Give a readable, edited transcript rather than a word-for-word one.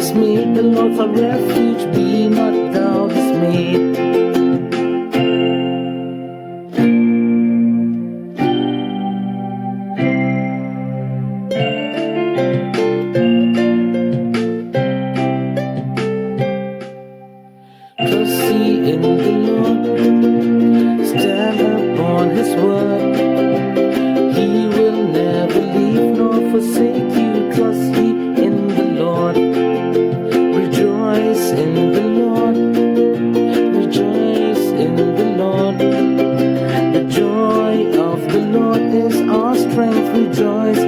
has made the Lord for refuge. Be not thou dismayed. Trust ye in the Lord, stand upon his word. He will never leave nor forsake you. Trust ye in the Lord. Rejoice in the Lord. Rejoice in the Lord. The joy of the Lord is our strength. Rejoice